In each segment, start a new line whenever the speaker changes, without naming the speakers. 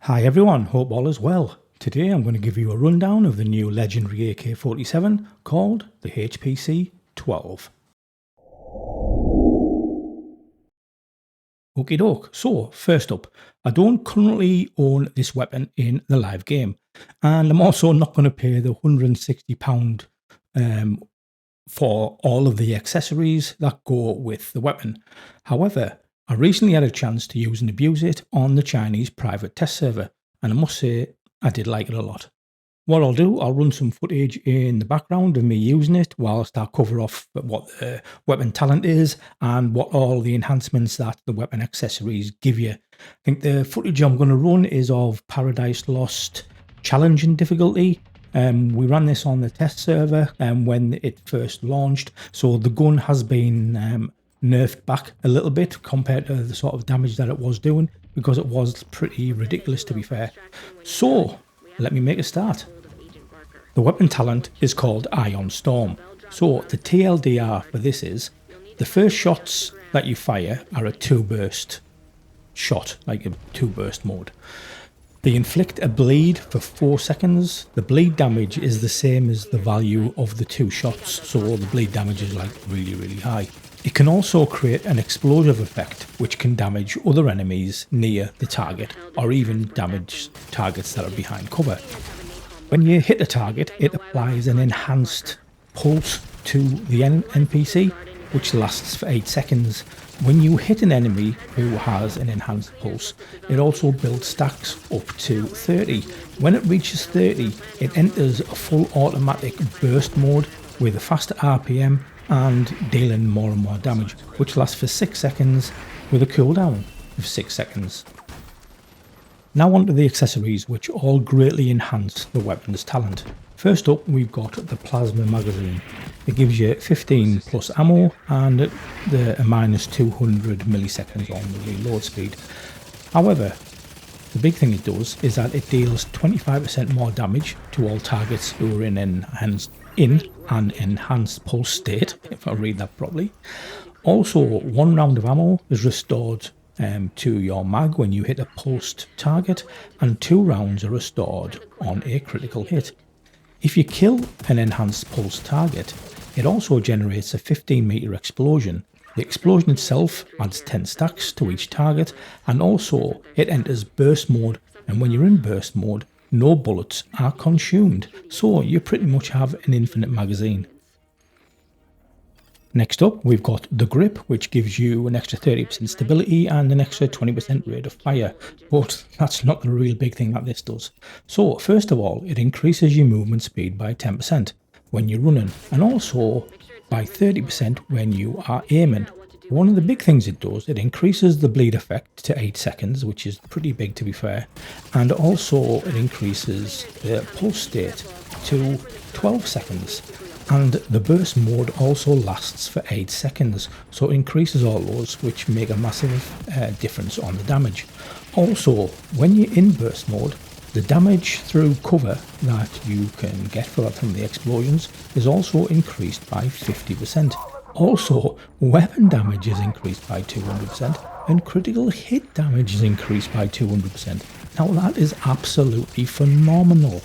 Hi everyone, hope all is well. Today I'm going to give you a rundown of the new Legendary AK47 called the HPC12. Okie doke, so first up, I don't currently own this weapon in the live game, and I'm also not going to pay the £160 for all of the accessories that go with the weapon. However, I recently had a chance to use and abuse it on the Chinese private test server, and I must say I did like it a lot. What I'll do, I'll run some footage in the background of me using it whilst I cover off what the weapon talent is and what all the enhancements that the weapon accessories give you. I think the footage I'm going to run is of Paradise Lost challenging difficulty. We ran this on the test server when it first launched, so the gun has been nerfed back a little bit compared to the sort of damage that it was doing, because it was pretty ridiculous, to be fair. So let me make a start. The weapon talent is called Ion Storm. So the TLDR for this is the first shots that you fire are a 2-burst shot, like a 2-burst mode. They inflict a bleed for 4 seconds. The bleed damage is the same as the value of the 2 shots, so the bleed damage is like really high. It can also create an explosive effect which can damage other enemies near the target, or even damage targets that are behind cover. When you hit a target, it applies an enhanced pulse to the NPC, which lasts for 8 seconds. When you hit an enemy who has an enhanced pulse, it also builds stacks up to 30. When it reaches 30, it enters a full automatic burst mode with a faster RPM and dealing more and more damage, which lasts for 6 seconds with a cooldown of 6 seconds. Now on to the accessories, which all greatly enhance the weapon's talent. First up, we've got the plasma magazine. It gives you 15 plus ammo and a minus 200 milliseconds on the reload speed. However, the big thing it does is that it deals 25% more damage to all targets who are in an enhanced pulse state, if I read that properly. Also, 1 round of ammo is restored to your mag when you hit a pulsed target, and 2 rounds are restored on a critical hit. If you kill an enhanced pulse target, it also generates a 15-meter explosion. The explosion itself adds 10 stacks to each target, and also it enters burst mode, and when you're in burst mode, no bullets are consumed, so you pretty much have an infinite magazine. Next up, we've got the grip, which gives you an extra 30% stability and an extra 20% rate of fire, but that's not the real big thing that this does. So first of all, it increases your movement speed by 10% when you're running, and also by 30% when you are aiming. One of the big things it does, it increases the bleed effect to 8 seconds, which is pretty big to be fair, and also it increases the pulse state to 12 seconds. And the burst mode also lasts for 8 seconds, so it increases all those, which make a massive difference on the damage. Also, when you're in burst mode, the damage through cover that you can get from the explosions is also increased by 50%. Also, weapon damage is increased by 200%, and critical hit damage is increased by 200%. Now that is absolutely phenomenal.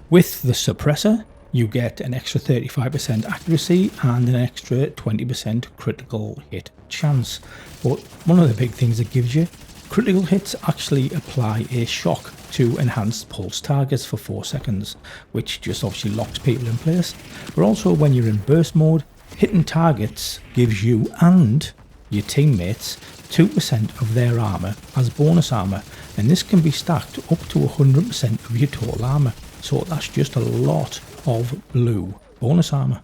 With the suppressor, you get an extra 35% accuracy and an extra 20% critical hit chance. But one of the big things it gives you, critical hits actually apply a shock to enhanced pulse targets for 4 seconds, which just obviously locks people in place. But also when you're in burst mode, hitting targets gives you and your teammates 2% of their armour as bonus armour, and this can be stacked up to 100% of your total armour, so that's just a lot of blue bonus armour.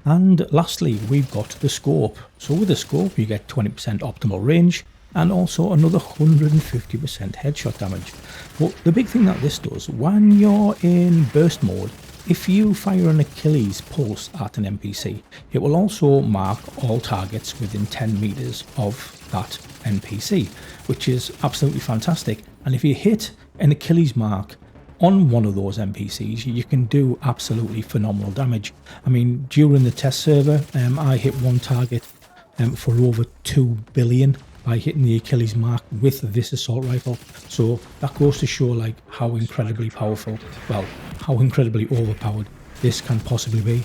And lastly, we've got the scope. So with the scope you get 20% optimal range and also another 150% headshot damage. But the big thing that this does, when you're in burst mode, if you fire an Achilles pulse at an NPC, it will also mark all targets within 10 meters of that NPC, which is absolutely fantastic. And if you hit an Achilles mark on one of those NPCs, you can do absolutely phenomenal damage. I mean, during the test server, I hit one target for over 2 billion by hitting the Achilles mark with this assault rifle. So that goes to show like how incredibly powerful, well, how incredibly overpowered this can possibly be.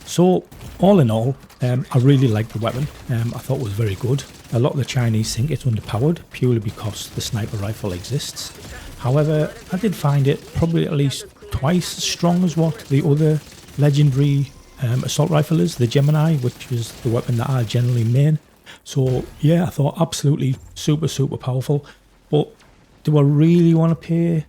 So all in all, I really liked the weapon. I thought it was very good. A lot of the Chinese think it's underpowered purely because the sniper rifle exists. However, I did find it probably at least twice as strong as what the other legendary assault rifle is, the Gemini, which is the weapon that I generally main. So yeah, I thought absolutely super powerful. But do I really want to pay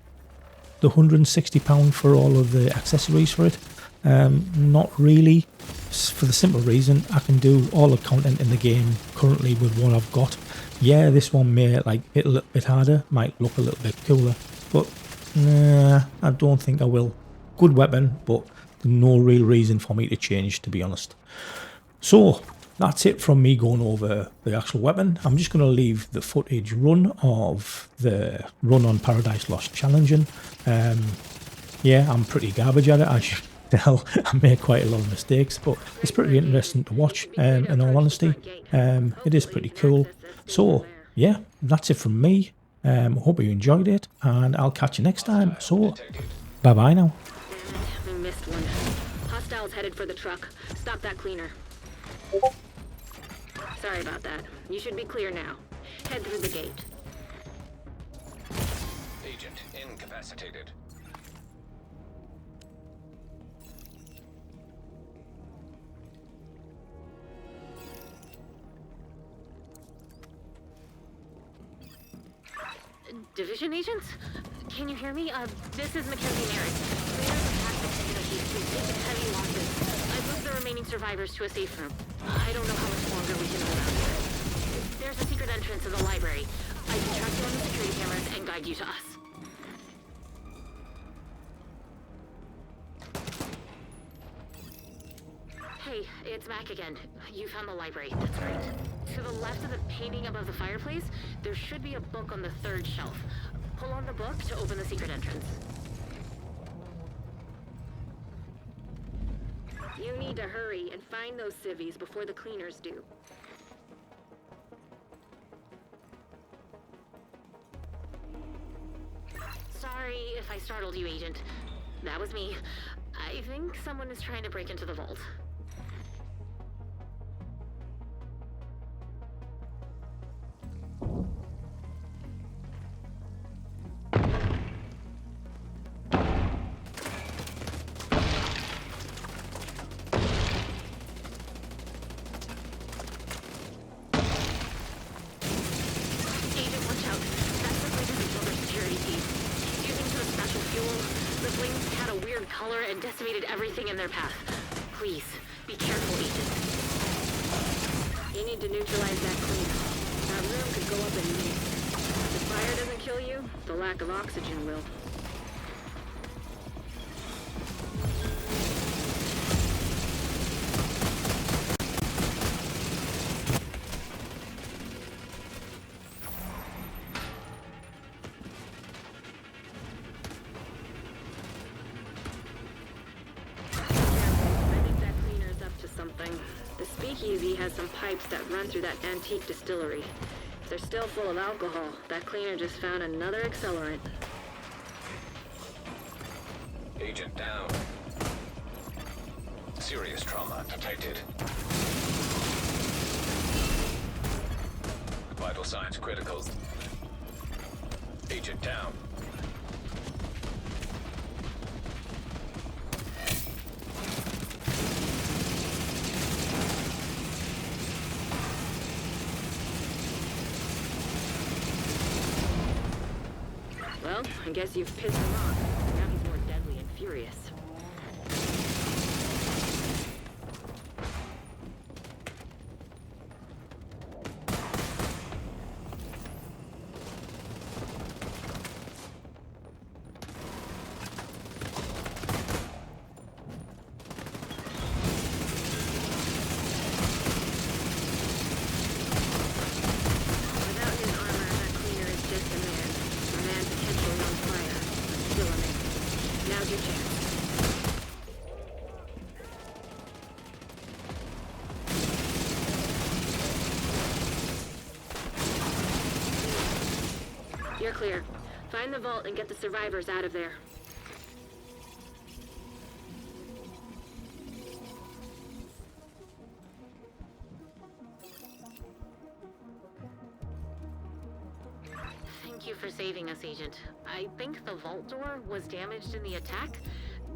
the £160 for all of the accessories for it? Not really, for the simple reason I can do all the content in the game currently with what I've got. Yeah, this one may like hit a little bit harder, might look a little bit cooler, but nah, I don't think I will. Good weapon, but no real reason for me to change, to be honest. So that's it from me going over the actual weapon. I'm just going to leave the footage run of the run on Paradise Lost challenging. Yeah, I'm pretty garbage at it, as you can tell. I made quite a lot of mistakes, but it's pretty interesting to watch, in all honesty. It is pretty cool. So yeah, that's it from me. Hope you enjoyed it, and I'll catch you next time. So bye bye now.
We missed one. Hostiles headed for the truck. Stop that cleaner. Sorry about that. You should be clear now. Head through the gate.
Agent incapacitated.
Division agents? Can you hear me? This is Mackenzie Merritt. Clearance past the community. We've taken heavy losses. I moved the remaining survivors to a safe room. I don't know how much longer we can hold out here. There's a secret entrance to the library. I can track you on the security cameras and guide you to us. Hey, it's Mac again. You found the library. That's great. To the left of the painting above the fireplace, there should be a book on the third shelf. Pull on the book to open the secret entrance. You need to hurry and find those civvies before the cleaners do. Sorry if I startled you, Agent. That was me. I think someone is trying to break into the vault. Color and decimated everything in their path. Please, be careful, Agent. You need to neutralize that cleaner. That room could go up in minutes. If the fire doesn't kill you, the lack of oxygen will. The speakeasy has some pipes that run through that antique distillery. If they're still full of alcohol, that cleaner just found another accelerant.
Agent down. Serious trauma detected. Vital signs critical. Agent down.
Well, I guess you've pissed him off. Now he's more deadly and furious. Without his armor, that cleaner is just a man. A man potentially on fire, but still a man. You're clear. Find the vault and get the survivors out of there. Thank you for saving us, Agent. I think the vault door was damaged in the attack.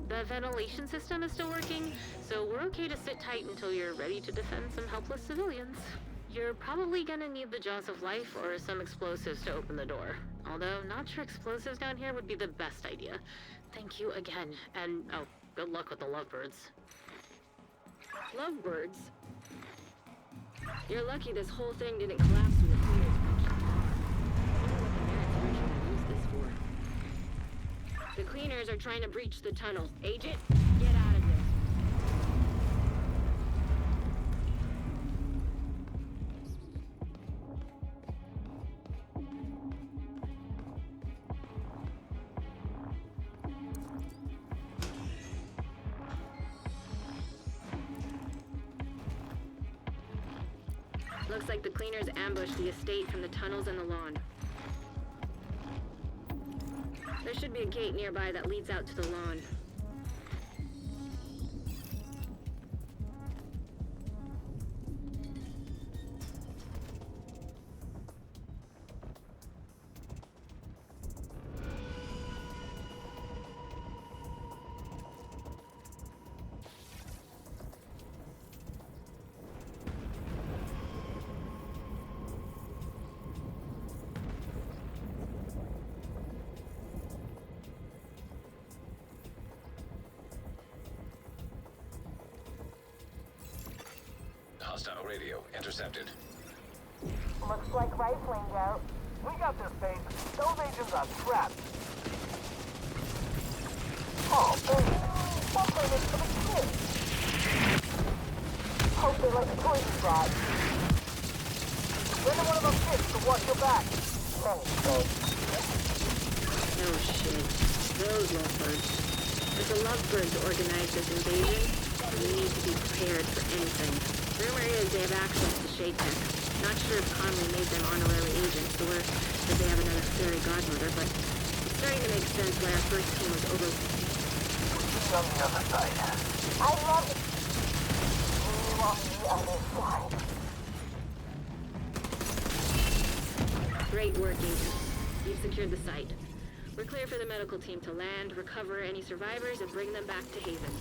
The ventilation system is still working, so we're okay to sit tight until you're ready to defend some helpless civilians. You're probably gonna need the Jaws of Life or some explosives to open the door. Although, not sure explosives down here would be the best idea. Thank you again, and oh, good luck with the lovebirds. Lovebirds? You're lucky this whole thing didn't collapse when the cleaners punched the car. I wonder what the Merits are trying to use this for. The cleaners are trying to breach the tunnel. Agent, get out of this. Looks like the cleaners ambushed the estate from the tunnels and the lawn. There should be a gate nearby that leads out to the lawn.
Hostile radio intercepted.
Looks like rifling out.
We got this, babe. Those agents are trapped.
Oh, baby. Something is for the kids. Hope they like the toys you brought.
Send one of those kids to watch your back.
Thanks, babe.
Oh shit. Those lovebirds. If the lovebirds organize this invasion, we need to be prepared for anything. Rumor is they have access to shade tech. Not sure if Coney made them honorary agents or that they have another fairy godmother, but it's starting to make sense why our first team was over.
On the other side.
I love it. You on the other side.
Great work, agents. You've secured the site. We're clear for the medical team to land, recover any survivors, and bring them back to Haven.